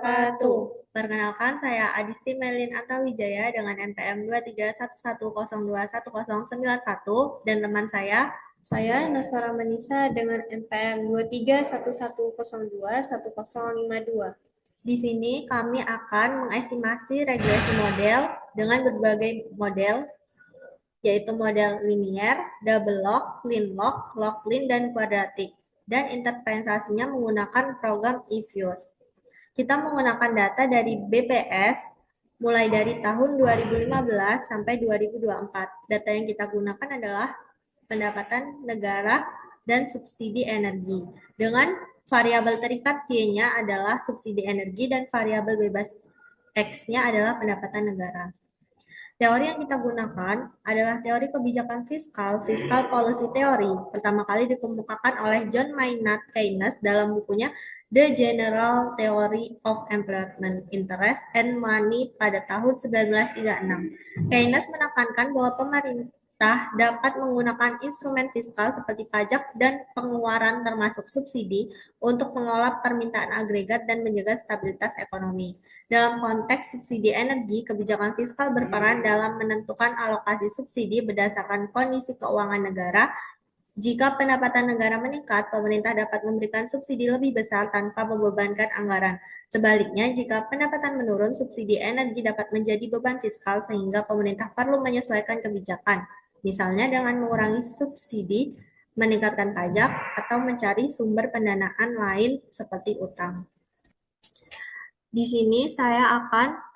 wabarakatuh. Perkenalkan, saya Adisti Melin Antawijaya dengan NPM 231102191 dan teman Saya Naswara Manisa dengan NPM 2311021052. di sini kami akan mengestimasi regresi model dengan berbagai model, yaitu model linier, double log, clean log, log clean, dan kuadratik, dan interpretasinya menggunakan program eViews. Kita menggunakan data dari BPS mulai dari tahun 2015 sampai 2024. Data yang kita gunakan adalah pendapatan negara dan subsidi energi. Dengan variabel terikat Y-nya adalah subsidi energi dan variabel bebas X-nya adalah pendapatan negara. Teori yang kita gunakan adalah teori kebijakan fiskal, fiscal policy theory. Pertama kali dikemukakan oleh John Maynard Keynes dalam bukunya The General Theory of Employment Interest and Money pada tahun 1936. Keynes menekankan bahwa pemerintah dapat menggunakan instrumen fiskal seperti pajak dan pengeluaran termasuk subsidi untuk mengelola permintaan agregat dan menjaga stabilitas ekonomi. Dalam konteks subsidi energi, kebijakan fiskal berperan dalam menentukan alokasi subsidi berdasarkan kondisi keuangan negara. Jika pendapatan negara meningkat, pemerintah dapat memberikan subsidi lebih besar tanpa membebankan anggaran. Sebaliknya, jika pendapatan menurun, subsidi energi dapat menjadi beban fiskal sehingga pemerintah perlu menyesuaikan kebijakan, misalnya dengan mengurangi subsidi, meningkatkan pajak, atau mencari sumber pendanaan lain seperti utang. Di sini saya akan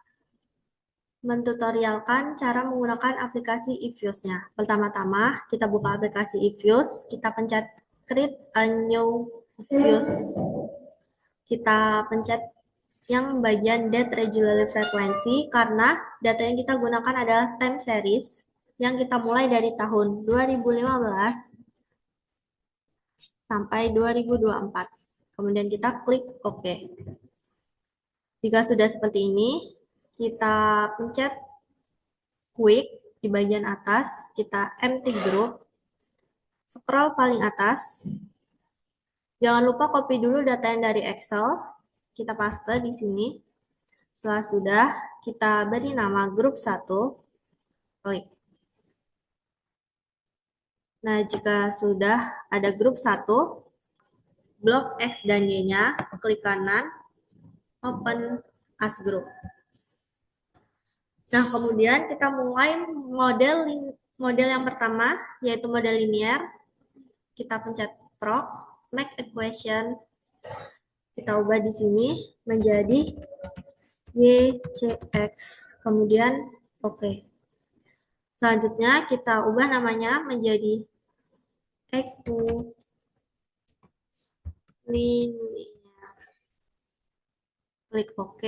mentutorialkan cara menggunakan aplikasi eViews-nya. Pertama-tama, kita buka aplikasi eViews, kita pencet create a new views. Kita pencet yang bagian date regularly frequency karena data yang kita gunakan adalah time series yang kita mulai dari tahun 2015 sampai 2024. Kemudian kita klik OK. Jika sudah seperti ini, kita pencet quick di bagian atas, kita empty group, scroll paling atas. Jangan lupa copy dulu data yang dari Excel, kita paste di sini. Setelah sudah, kita beri nama grup 1, klik. Nah, jika sudah ada grup 1, blok X dan Y-nya, klik kanan, open as group. Nah, kemudian kita mulai model yang pertama, yaitu model linear. Kita pencet proc, make equation. Kita ubah di sini menjadi YCX. Kemudian OK. Selanjutnya kita ubah namanya menjadi equ linear. Klik OK.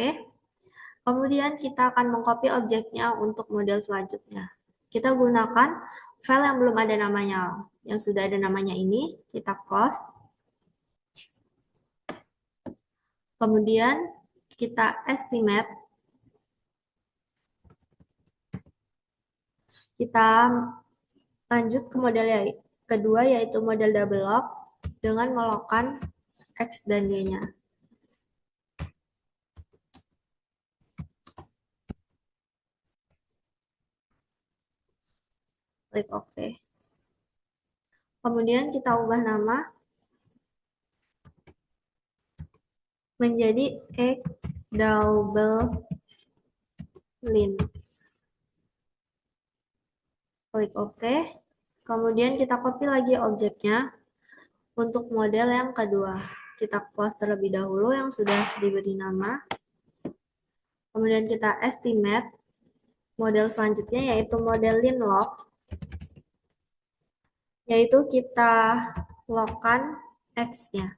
Kemudian kita akan mengcopy objeknya untuk model selanjutnya. Kita gunakan file yang belum ada namanya. Yang sudah ada namanya ini, kita close. Kemudian kita estimate. Kita lanjut ke model yang kedua, yaitu model double log dengan melokkan X dan Y-nya. Klik OK. Kemudian kita ubah nama menjadi X double lin. Klik OK. Kemudian kita copy lagi objeknya untuk model yang kedua. Kita close terlebih dahulu yang sudah diberi nama. Kemudian kita estimate model selanjutnya, yaitu model lin log, yaitu kita logkan X-nya.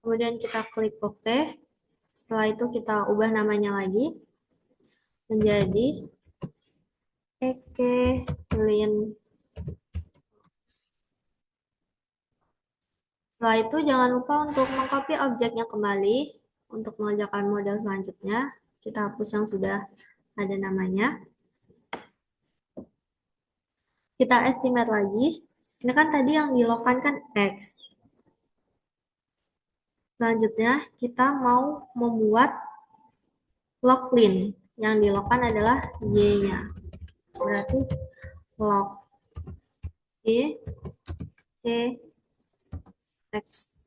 Kemudian kita klik OK. Setelah itu kita ubah namanya lagi menjadi Ekelin. Setelah itu jangan lupa untuk mengcopy objeknya kembali. Untuk mengerjakan model selanjutnya, kita hapus yang sudah ada namanya. Kita estimate lagi. Ini kan tadi yang dilogkan kan X. Selanjutnya, kita mau membuat locklin. Yang di-lockkan adalah Y-nya. Berarti lock Y, C, X.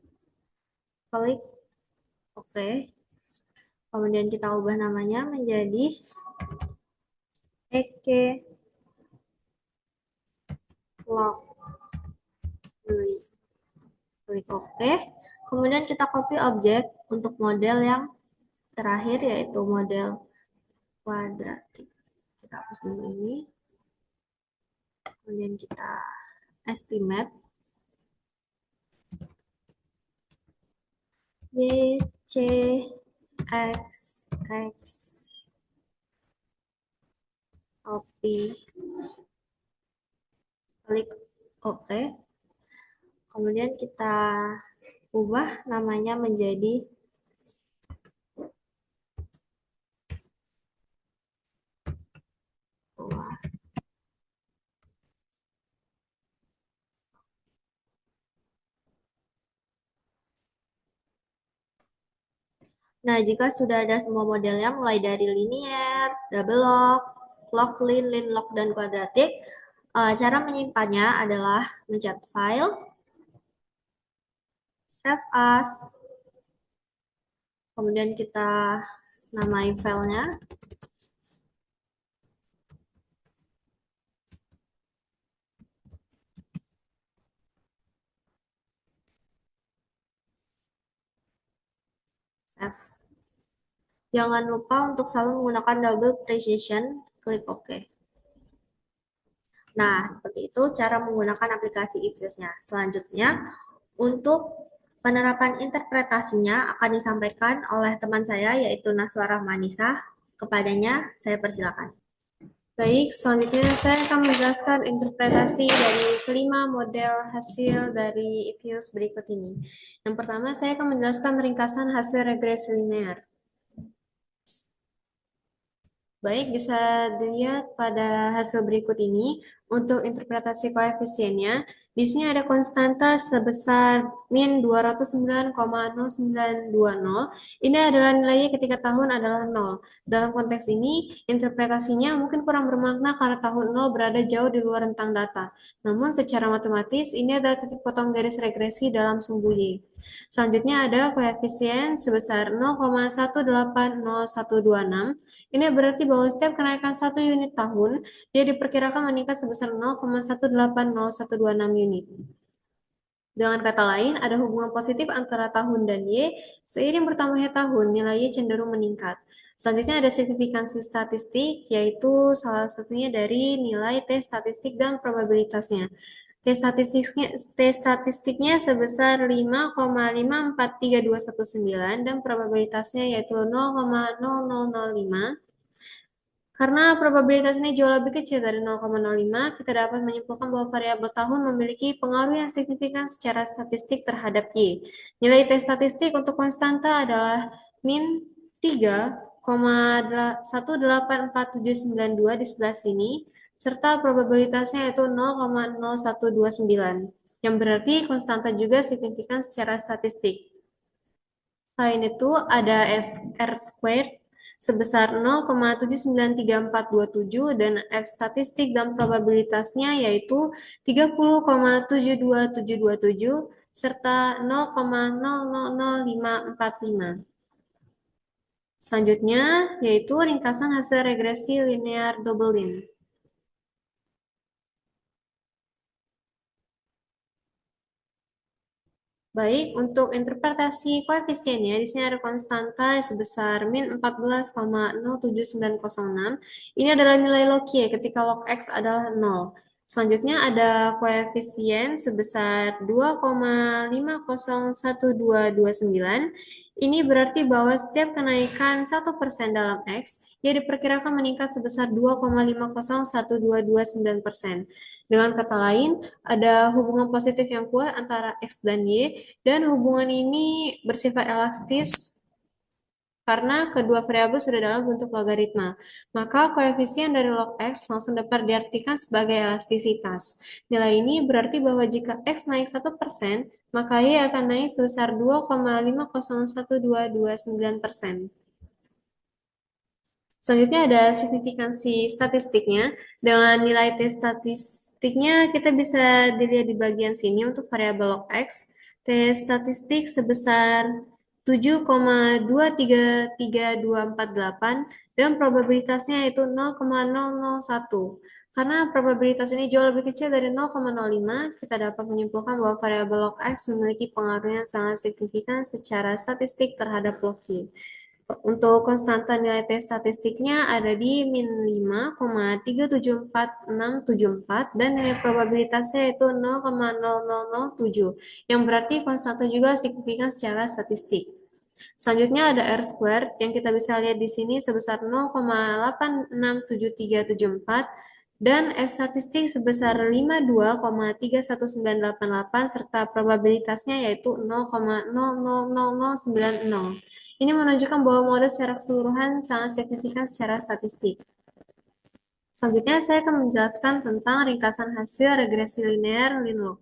Klik OK. Kemudian kita ubah namanya menjadi EK lock. Klik OK. Kemudian kita copy objek untuk model yang terakhir, yaitu model kuadratik. Kita hapus dulu ini. Kemudian kita estimate Y, C, X, X, copy, klik OK. Kemudian kita ubah namanya menjadi Nah, jika sudah ada semua modelnya mulai dari linear, double lock, locklin, line lock, dan kuadratik, cara menyimpannya adalah mencet file, save as, kemudian kita namai filenya, save. Jangan lupa untuk selalu menggunakan double precision, klik OK. Nah, seperti itu cara menggunakan aplikasi eViews-nya. Selanjutnya, untuk penerapan interpretasinya akan disampaikan oleh teman saya, yaitu Naswara Manisa. Kepadanya, saya persilakan. Baik, selanjutnya saya akan menjelaskan interpretasi dari kelima model hasil dari eViews berikut ini. Yang pertama, saya akan menjelaskan ringkasan hasil regresi linear. Baik, bisa dilihat pada hasil berikut ini. Untuk interpretasi koefisiennya, di sini ada konstanta sebesar min 209,0920. Ini adalah nilainya ketika tahun adalah 0. Dalam konteks ini, interpretasinya mungkin kurang bermakna karena tahun 0 berada jauh di luar rentang data. Namun secara matematis, ini adalah titik potong garis regresi dalam sumbu Y. Selanjutnya ada koefisien sebesar 0,180126. Ini berarti bahwa setiap kenaikan 1 unit tahun, dia diperkirakan meningkat sebesar 0,180126 unit. Dengan kata lain, ada hubungan positif antara tahun dan Y. Seiring bertambahnya tahun, nilai Y cenderung meningkat. Selanjutnya ada signifikansi statistik, yaitu salah satunya dari nilai T statistik dan probabilitasnya. T statistiknya sebesar 5,543219 dan probabilitasnya yaitu 0,0005. Karena probabilitas ini jauh lebih kecil dari 0,05, kita dapat menyimpulkan bahwa variabel tahun memiliki pengaruh yang signifikan secara statistik terhadap Y. Nilai T statistik untuk konstanta adalah min 3,184792 di sebelah sini, serta probabilitasnya yaitu 0,0129, yang berarti konstanta juga signifikan secara statistik. Selain itu, ada R squared sebesar 0,793427 dan F statistik dan probabilitasnya yaitu 30,72727 serta 0,000545. Selanjutnya, yaitu ringkasan hasil regresi linear double line. Baik, untuk interpretasi koefisiennya, di sini ada konstanta sebesar min 14,07906. Ini adalah nilai log Y ketika log X adalah 0. Selanjutnya ada koefisien sebesar 2,501229. Ini berarti bahwa setiap kenaikan 1% dalam X, ia diperkirakan meningkat sebesar 2,501229%. Dengan kata lain, ada hubungan positif yang kuat antara X dan Y, dan hubungan ini bersifat elastis karena kedua variabel sudah dalam bentuk logaritma. Maka koefisien dari log X langsung dapat diartikan sebagai elastisitas. Nilai ini berarti bahwa jika X naik 1%, maka Y akan naik sebesar 2,501229%. Selanjutnya ada signifikansi statistiknya. Dengan nilai T statistiknya kita bisa dilihat di bagian sini untuk variabel log X. T statistik sebesar 7,233248 dan probabilitasnya itu 0,001. Karena probabilitas ini jauh lebih kecil dari 0,05, kita dapat menyimpulkan bahwa variabel log X memiliki pengaruh yang sangat signifikan secara statistik terhadap log Y. Untuk konstanta nilai T statistiknya ada di min 5,374674 dan nilai probabilitasnya itu 0,0007 yang berarti konstanta juga signifikan secara statistik. Selanjutnya ada R squared yang kita bisa lihat di sini sebesar 0,867374 dan S statistik sebesar 52,31988 serta probabilitasnya yaitu 0,000090. Ini menunjukkan bahwa model secara keseluruhan sangat signifikan secara statistik. Selanjutnya saya akan menjelaskan tentang ringkasan hasil regresi linear Linlog.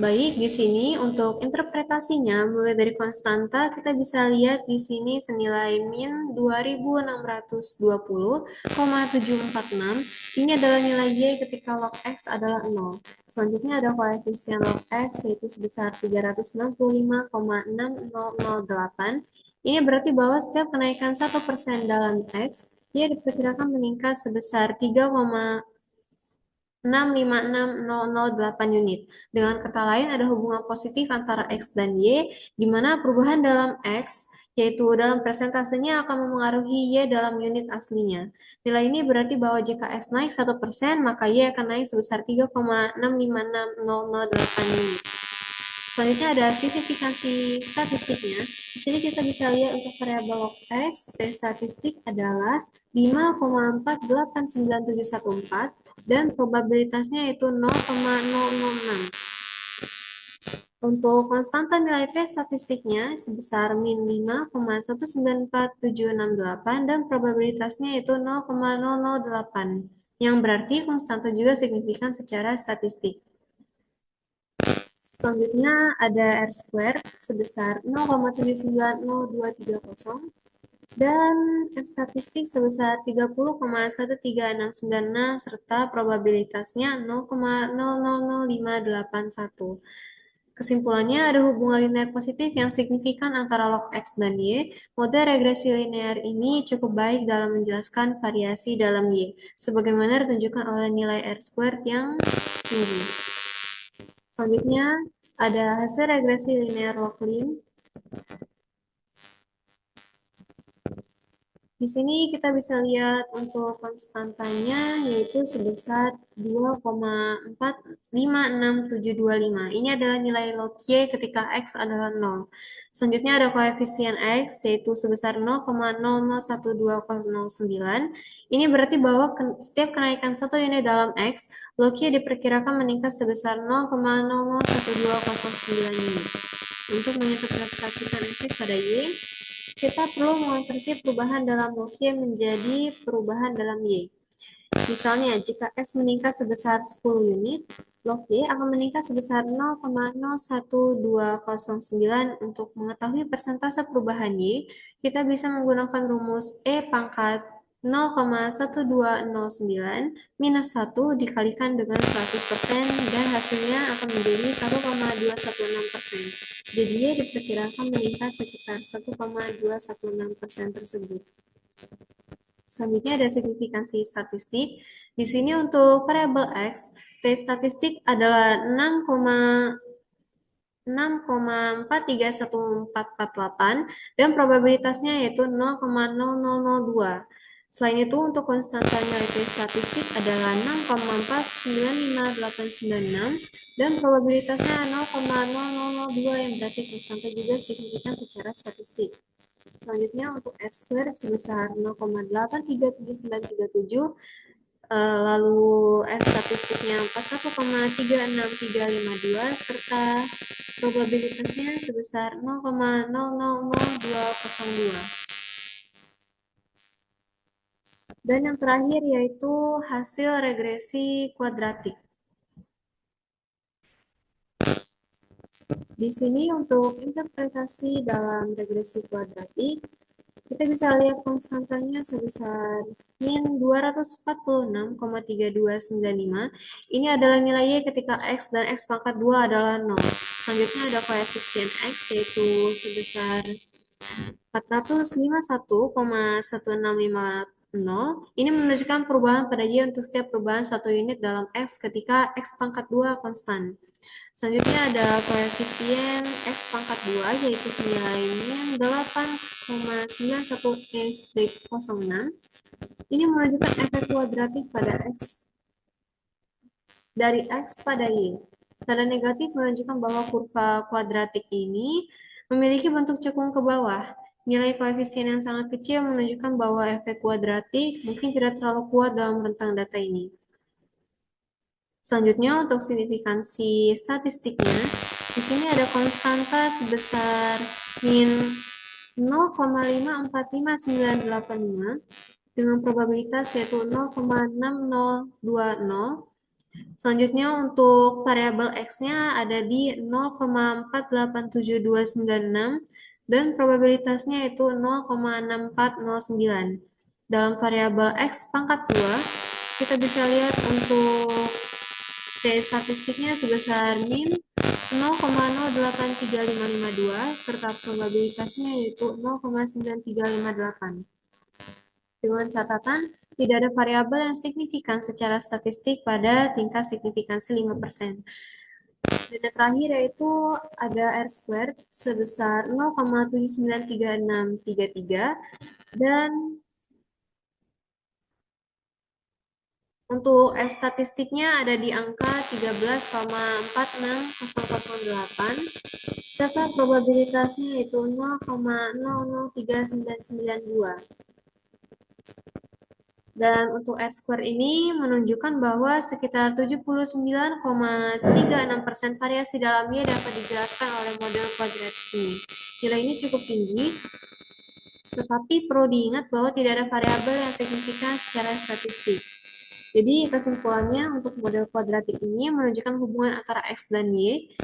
Baik, di sini untuk interpretasinya, mulai dari konstanta, kita bisa lihat di sini senilai min 2620,746. Ini adalah nilai Y ketika log X adalah 0. Selanjutnya ada koefisien log X, yaitu sebesar 365,6008. Ini berarti bahwa setiap kenaikan 1% dalam X, Y diperkirakan meningkat sebesar 3,656008 unit. Dengan kata lain, ada hubungan positif antara X dan Y, di mana perubahan dalam X, yaitu dalam persentasenya akan memengaruhi Y dalam unit aslinya. Nilai ini berarti bahwa jika X naik 1%, maka Y akan naik sebesar 3,656008 unit. Selanjutnya ada signifikansi statistiknya. Di sini kita bisa lihat untuk variabel log X, T statistik adalah 5,489714 dan probabilitasnya itu 0,006. Untuk konstanta nilai T statistiknya sebesar min 5,194768 dan probabilitasnya itu 0,008, yang berarti konstanta juga signifikan secara statistik. Selanjutnya ada R squared sebesar 0,790230 dan F statistik sebesar 30,13696 serta probabilitasnya 0,000581. Kesimpulannya ada hubungan linear positif yang signifikan antara log X dan Y. Model regresi linear ini cukup baik dalam menjelaskan variasi dalam Y, sebagaimana ditunjukkan oleh nilai R squared yang tinggi. Selanjutnya ada hasil regresi linear log-lin. Di sini kita bisa lihat untuk konstantanya yaitu sebesar 2,456725. Ini adalah nilai log Y ketika X adalah 0. Selanjutnya ada koefisien X yaitu sebesar 0,001209. Ini berarti bahwa setiap kenaikan 1 unit dalam X, log Y diperkirakan meningkat sebesar 0,001209 unit. Untuk menginterpretasikan efek pada Y, kita perlu mengonversi perubahan dalam log Y menjadi perubahan dalam Y. Misalnya, jika S meningkat sebesar 10 unit, log Y akan meningkat sebesar 0,01209. Untuk mengetahui persentase perubahan Y, kita bisa menggunakan rumus E pangkat 0,1209 minus 1 dikalikan dengan 100% dan hasilnya akan menjadi 1,216%. Jadi Y diperkirakan meningkat sekitar 1,216% tersebut. Selanjutnya ada signifikansi statistik. Di sini untuk variabel X, T statistik adalah 6,431448 dan probabilitasnya yaitu 0,0002. Selain itu, untuk konstanta nilai T statistik adalah 6,495896 dan probabilitasnya 0,0002 yang berarti konstanta juga signifikan secara statistik. Selanjutnya untuk R squared sebesar 0,83797, lalu F statistiknya 41,36352 serta probabilitasnya sebesar 0,000202. Dan yang terakhir yaitu hasil regresi kuadratik. Di sini untuk interpretasi dalam regresi kuadratik, kita bisa lihat konstantanya sebesar min 246,3295. Ini adalah nilai Y ketika X dan X pangkat 2 adalah 0. Selanjutnya ada koefisien X yaitu sebesar 451,1650. Ini menunjukkan perubahan pada Y untuk setiap perubahan satu unit dalam X ketika X pangkat 2 konstan. Selanjutnya ada koefisien X pangkat 2 yaitu senilai min 8,91E/06. Ini menunjukkan efek kuadratik pada X dari X pada Y. Tanda negatif menunjukkan bahwa kurva kuadratik ini memiliki bentuk cekung ke bawah. Nilai koefisien yang sangat kecil menunjukkan bahwa efek kuadratik mungkin tidak terlalu kuat dalam rentang data ini. Selanjutnya untuk signifikansi statistiknya, di sini ada konstanta sebesar min 0,545985 dengan probabilitas yaitu 0,6020. Selanjutnya untuk variabel X-nya ada di 0,487296 dan probabilitasnya itu 0,6409. Dalam variabel X pangkat 2, kita bisa lihat untuk T statistiknya sebesar min 0,083552 serta probabilitasnya yaitu 0,9358. Dengan catatan, tidak ada variabel yang signifikan secara statistik pada tingkat signifikansi 5%. Dan yang terakhir yaitu ada R² sebesar 0,793633 dan untuk F statistiknya ada di angka 13,46008 serta probabilitasnya yaitu 0,003992. Dan untuk R² ini menunjukkan bahwa sekitar 79,36% variasi dalam Y dapat dijelaskan oleh model kuadratik ini. Nilai ini cukup tinggi, tetapi perlu diingat bahwa tidak ada variabel yang signifikan secara statistik. Jadi kesimpulannya untuk model kuadratik ini menunjukkan hubungan antara X dan Y,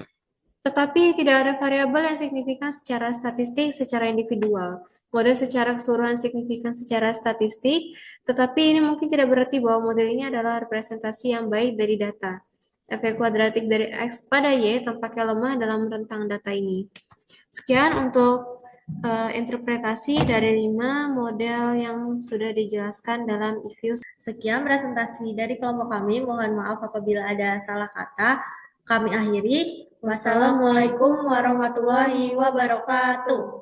tetapi tidak ada variabel yang signifikan secara statistik secara individual. Model secara keseluruhan signifikan secara statistik, tetapi ini mungkin tidak berarti bahwa model ini adalah representasi yang baik dari data. Efek kuadratik dari X pada Y tampaknya lemah dalam rentang data ini. Sekian untuk interpretasi dari 5 model yang sudah dijelaskan dalam EView. Sekian presentasi dari kelompok kami. Mohon maaf apabila ada salah kata. Kami akhiri. Wassalamualaikum warahmatullahi wabarakatuh.